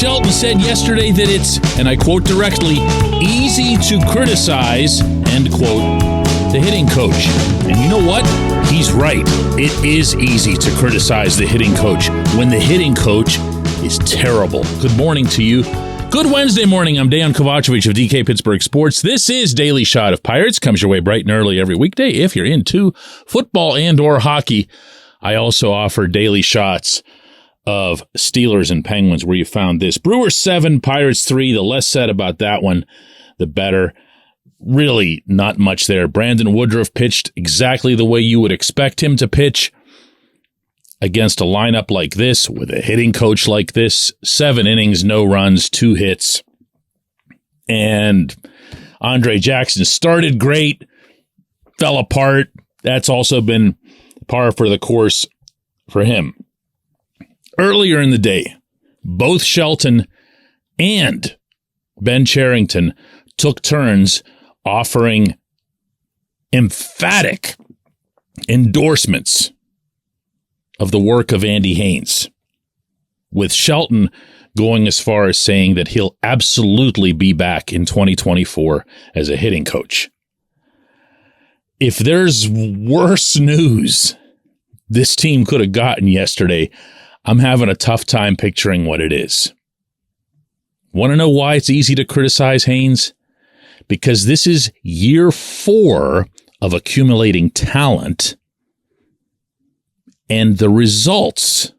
Shelton said yesterday that it's, and I quote directly, easy to criticize, end quote, the hitting coach. And you know what? He's right. It is easy to criticize the hitting coach when the hitting coach is terrible. Good morning to you. Good Wednesday morning. I'm Dejan Kovacevic of DK Pittsburgh Sports. This is Daily Shot of Pirates. Comes your way bright and early every weekday if you're into football and or hockey. I also offer daily shots of Steelers and Penguins where you found this. Brewers 7, Pirates 3. The less said about that one, the better. Really not much there. Brandon Woodruff pitched exactly the way you would expect him to pitch against a lineup like this with a hitting coach like this. 7 innings, no runs, 2 hits. And Andre Jackson started great, fell apart. That's also been par for the course for him. Earlier in the day, both Shelton and Ben Cherington took turns offering emphatic endorsements of the work of Andy Haines, with Shelton going as far as saying that he'll absolutely be back in 2024 as a hitting coach. If there's worse news this team could have gotten yesterday, I'm having a tough time picturing what it is. Want to know why it's easy to criticize Haines? Because this is year 4 of accumulating talent, and the results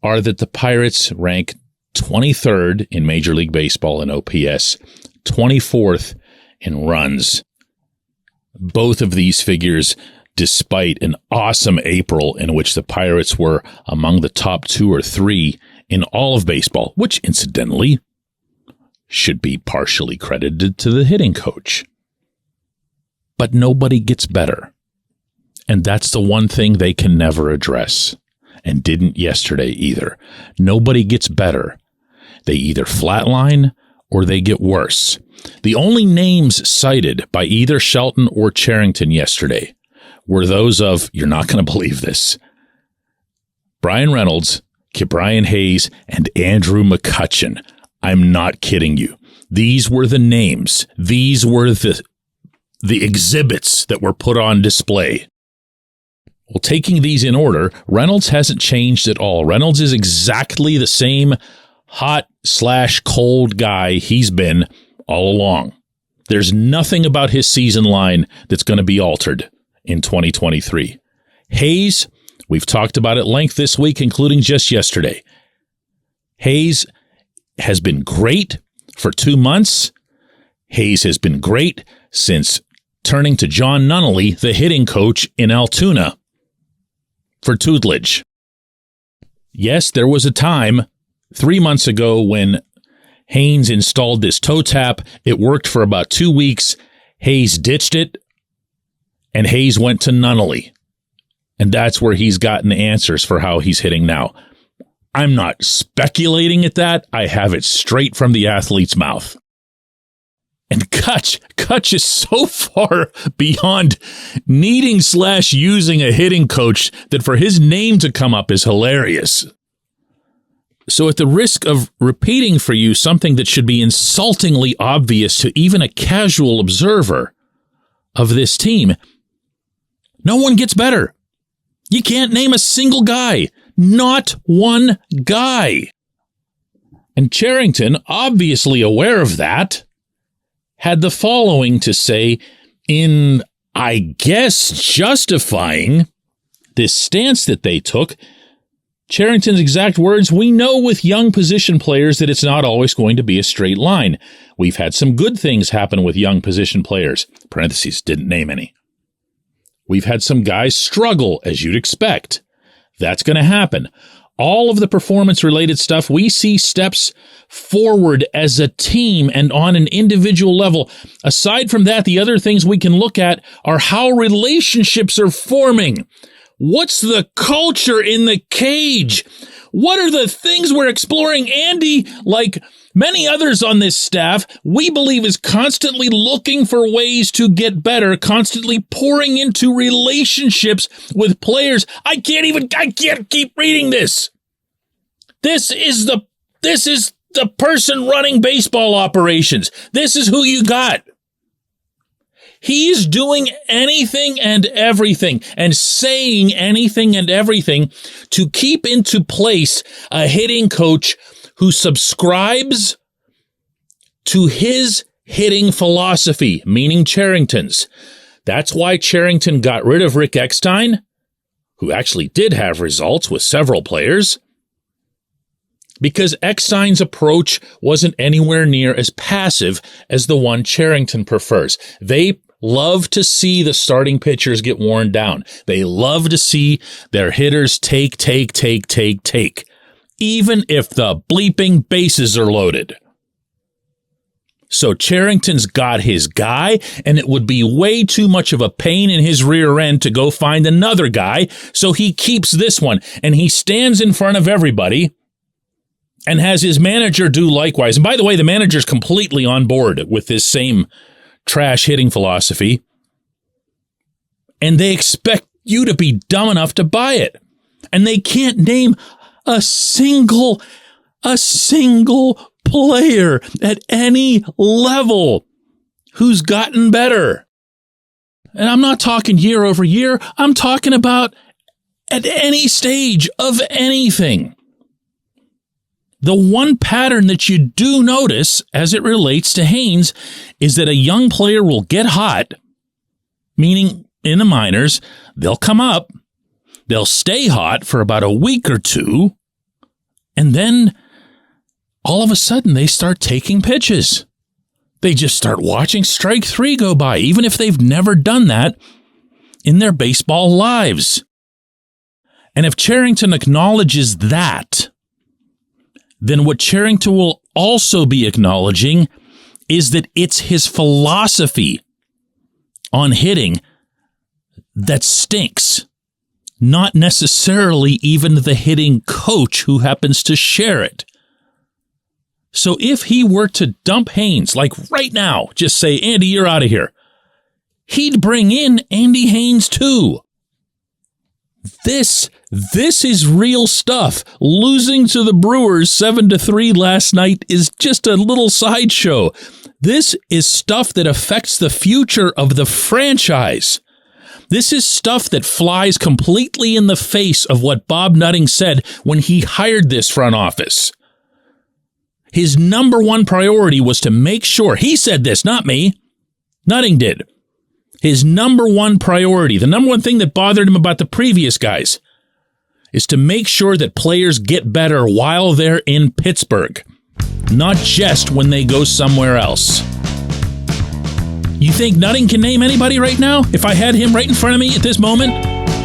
are that the Pirates rank 23rd in Major League Baseball in OPS, 24th in runs. Both of these figures despite an awesome April in which the Pirates were among the top 2 or 3 in all of baseball, which incidentally should be partially credited to the hitting coach. But nobody gets better. And that's the one thing they can never address, and didn't yesterday either. Nobody gets better. They either flatline or they get worse. The only names cited by either Shelton or Cherington yesterday were those of, you're not going to believe this, Brian Reynolds, Ke'Bryan Hayes, and Andrew McCutchen. I'm not kidding you. These were the names. These were the exhibits that were put on display. Well, taking these in order, Reynolds hasn't changed at all. Reynolds is exactly the same hot/cold guy he's been all along. There's nothing about his season line that's going to be altered in 2023. Hayes, we've talked about at length this week, including just yesterday. Hayes has been great for 2 months. Hayes has been great since turning to John Nunnally, the hitting coach in Altoona, for tutelage. Yes, there was a time 3 months ago when Haines installed this toe tap. It worked for about 2 weeks. Hayes ditched it, and Hayes went to Nunnally. And that's where he's gotten answers for how he's hitting now. I'm not speculating at that. I have it straight from the athlete's mouth. And Kutch is so far beyond needing/using a hitting coach that for his name to come up is hilarious. So at the risk of repeating for you something that should be insultingly obvious to even a casual observer of this team, no one gets better. You can't name a single guy. Not one guy. And Cherington, obviously aware of that, had the following to say in, I guess, justifying this stance that they took. Cherington's exact words, "We know with young position players that it's not always going to be a straight line. We've had some good things happen with young position players." Parentheses, didn't name any. "We've had some guys struggle, as you'd expect. That's going to happen. All of the performance-related stuff, we see steps forward as a team and on an individual level. Aside from that, the other things we can look at are how relationships are forming. What's the culture in the cage? What are the things we're exploring? Andy, like many others on this staff, we believe is constantly looking for ways to get better, constantly pouring into relationships with players. I can't keep reading this. This is the This is the person running baseball operations. This is who you got. He's doing anything and everything and saying anything and everything to keep into place a hitting coach who subscribes to his hitting philosophy, meaning Cherington's. That's why Cherington got rid of Rick Eckstein, who actually did have results with several players, because Eckstein's approach wasn't anywhere near as passive as the one Cherington prefers. They love to see the starting pitchers get worn down. They love to see their hitters take, even if the bleeping bases are loaded. So Cherington's got his guy, and it would be way too much of a pain in his rear end to go find another guy, so he keeps this one, and he stands in front of everybody and has his manager do likewise. And by the way, the manager's completely on board with this same trash hitting philosophy, and they expect you to be dumb enough to buy it. And they can't name a single player at any level who's gotten better. And I'm not talking year over year. I'm talking about at any stage of anything. The one pattern that you do notice as it relates to Haines is that a young player will get hot, meaning in the minors, they'll come up, they'll stay hot for about a week or two, and then all of a sudden they start taking pitches. They just start watching strike three go by, even if they've never done that in their baseball lives. And if Cherington acknowledges that, then what Cherington will also be acknowledging is that it's his philosophy on hitting that stinks, not necessarily even the hitting coach who happens to share it. So if he were to dump Haines, like right now, just say, Andy, you're out of here, he'd bring in Andy Haines too. This is real stuff. Losing to the Brewers 7-3 last night is just a little sideshow. This is stuff that affects the future of the franchise. This is stuff that flies completely in the face of what Bob Nutting said when he hired this front office. His number one priority was to make sure, he said this, not me, Nutting did. His number one priority, the number one thing that bothered him about the previous guys, is to make sure that players get better while they're in Pittsburgh, not just when they go somewhere else. You think Nutting can name anybody right now? If I had him right in front of me at this moment,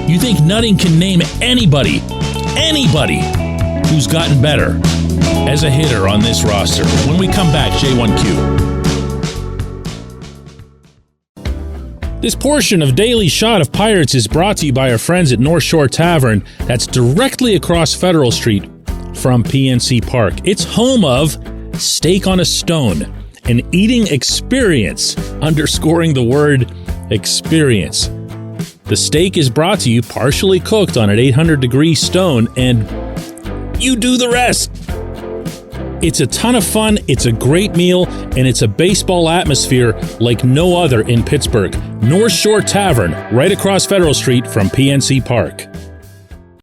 you think Nutting can name anybody who's gotten better as a hitter on this roster? When we come back, J1Q. This portion of Daily Shot of Pirates is brought to you by our friends at North Shore Tavern, that's directly across Federal Street from PNC Park. It's home of Steak on a Stone, an eating experience, underscoring the word experience. The steak is brought to you partially cooked on an 800-degree stone, and you do the rest. It's a ton of fun, it's a great meal, and it's a baseball atmosphere like no other in Pittsburgh. North Shore Tavern, right across Federal Street from PNC Park.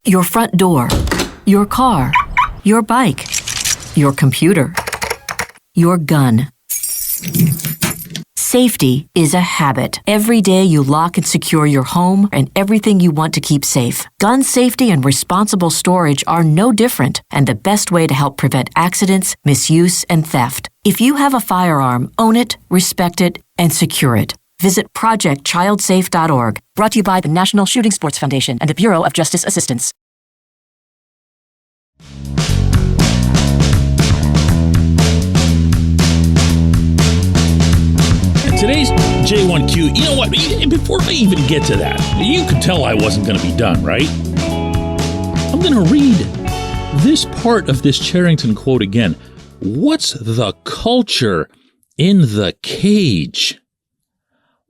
Your front door, your car, your bike, your computer, your gun. Safety is a habit. Every day you lock and secure your home and everything you want to keep safe. Gun safety and responsible storage are no different, and the best way to help prevent accidents, misuse, and theft. If you have a firearm, own it, respect it, and secure it. Visit ProjectChildSafe.org. Brought to you by the National Shooting Sports Foundation and the Bureau of Justice Assistance. Today's J1Q, you know what, before I even get to that, you could tell I wasn't going to be done, right? I'm going to read this part of this Cherington quote again. What's the culture in the cage?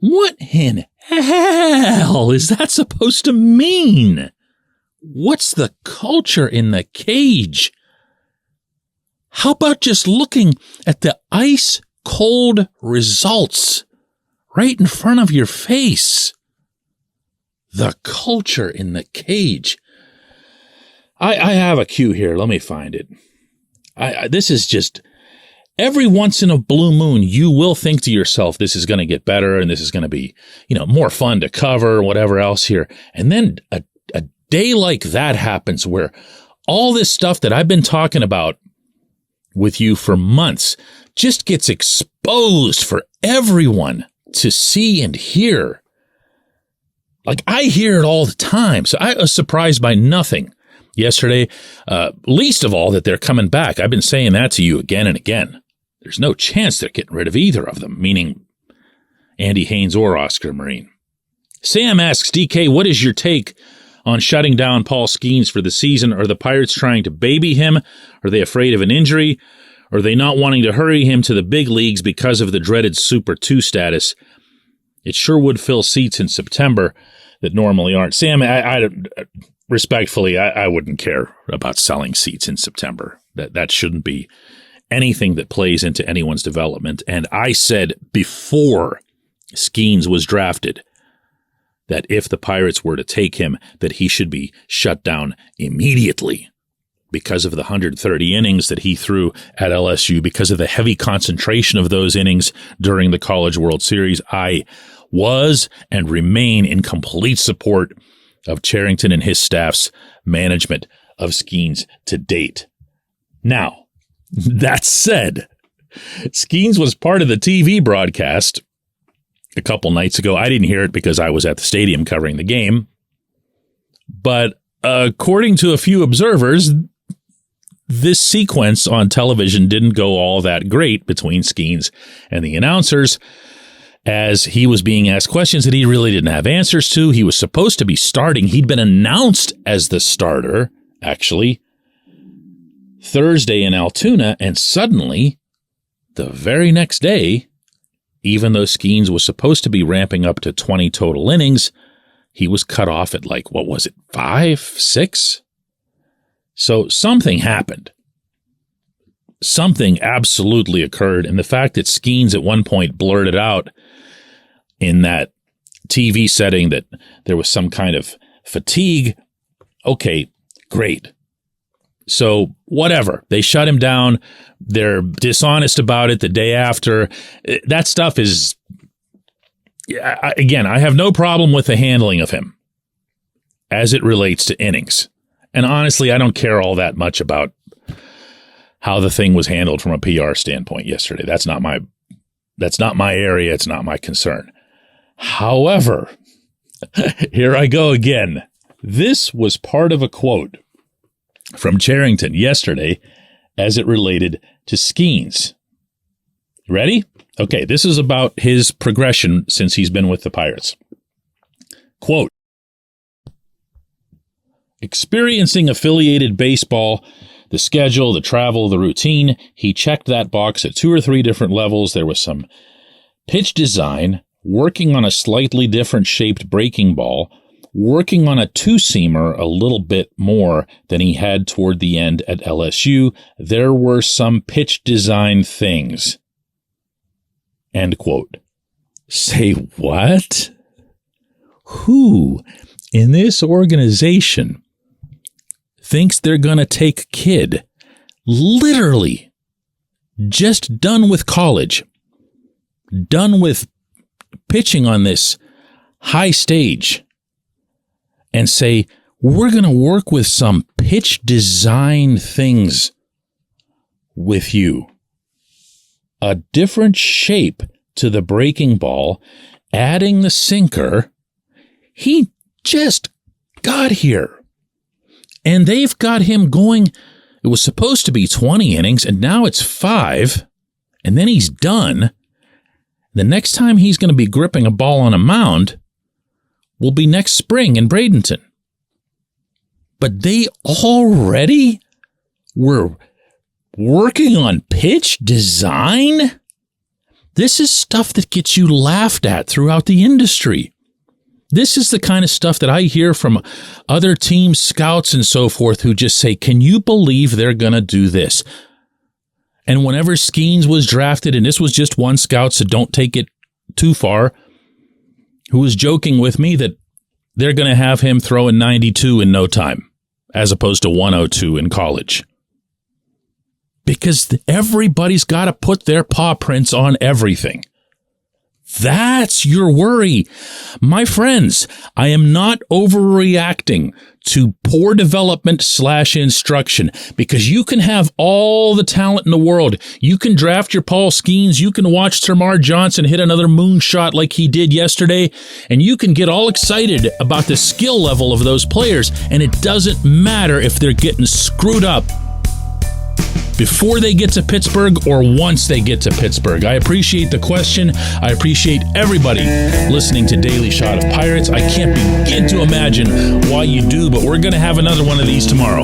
What in hell is that supposed to mean? What's the culture in the cage? How about just looking at the ice cold results right in front of your face? The culture in the cage. I have a cue here. Let me find it. This is just, every once in a blue moon, you will think to yourself, this is going to get better and this is going to be, more fun to cover, whatever else here. And then a day like that happens where all this stuff that I've been talking about with you for months just gets exposed for everyone to see and hear. Like, I hear it all the time, so I was surprised by nothing yesterday, least of all that they're coming back. I've been saying that to you again and again. There's no chance they're getting rid of either of them, meaning Andy Haines or Oscar Marin. Sam asks, DK, what is your take on shutting down Paul Skeens for the season? Are the Pirates trying to baby him? Are they afraid of an injury? Are they not wanting to hurry him to the big leagues because of the dreaded Super 2 status? It sure would fill seats in September that normally aren't. Sam, I respectfully, I wouldn't care about selling seats in September. That shouldn't be anything that plays into anyone's development. And I said before Skeens was drafted that if the Pirates were to take him, that he should be shut down immediately because of the 130 innings that he threw at LSU, because of the heavy concentration of those innings during the College World Series. I was and remain in complete support of Cherington and his staff's management of Skeens to date. Now, that said, Skeens was part of the TV broadcast a couple nights ago. I didn't hear it because I was at the stadium covering the game. But according to a few observers, this sequence on television didn't go all that great between Skeens and the announcers, as he was being asked questions that he really didn't have answers to. He was supposed to be starting. He'd been announced as the starter, actually, Thursday in Altoona, and suddenly, the very next day, even though Skeens was supposed to be ramping up to 20 total innings, he was cut off at 5, 6? So something happened. Something absolutely occurred, and the fact that Skeens at one point blurted out in that TV setting that there was some kind of fatigue, okay, great. So whatever. They shut him down. They're dishonest about it the day after. That stuff is, again, I have no problem with the handling of him as it relates to innings. And honestly, I don't care all that much about how the thing was handled from a PR standpoint yesterday. That's not my area. It's not my concern. However, here I go again. This was part of a quote from Cherington yesterday as it related to Skeens. Ready? Okay, this is about his progression since he's been with the Pirates. Quote, experiencing affiliated baseball, the schedule, the travel, the routine, he checked that box at 2 or 3 different levels. There was some pitch design, working on a slightly different shaped breaking ball, working on a 2-seamer a little bit more than he had toward the end at LSU. There were some pitch design things. End quote. Say what? Who in this organization thinks they're going to take kid, literally just done with college, done with pitching on this high stage, and say, we're going to work with some pitch design things with you. A different shape to the breaking ball, adding the sinker. He just got here. And they've got him going. It was supposed to be 20 innings, and now it's 5, and then he's done. The next time he's going to be gripping a ball on a mound will be next spring in Bradenton. But they already were working on pitch design? This is stuff that gets you laughed at throughout the industry. This is the kind of stuff that I hear from other team scouts and so forth who just say, can you believe they're going to do this? And whenever Skeens was drafted, and this was just one scout, so don't take it too far, who was joking with me that they're going to have him throwing 92 in no time, as opposed to 102 in college. Because everybody's got to put their paw prints on everything. That's your worry. My friends, I am not overreacting to poor development / instruction, because you can have all the talent in the world. You can draft your Paul Skeens. You can watch Termarr Johnson hit another moonshot like he did yesterday, and you can get all excited about the skill level of those players, and it doesn't matter if they're getting screwed up before they get to Pittsburgh or once they get to Pittsburgh. I appreciate the question. I appreciate everybody listening to Daily Shot of Pirates. I can't begin to imagine why you do, but we're going to have another one of these tomorrow.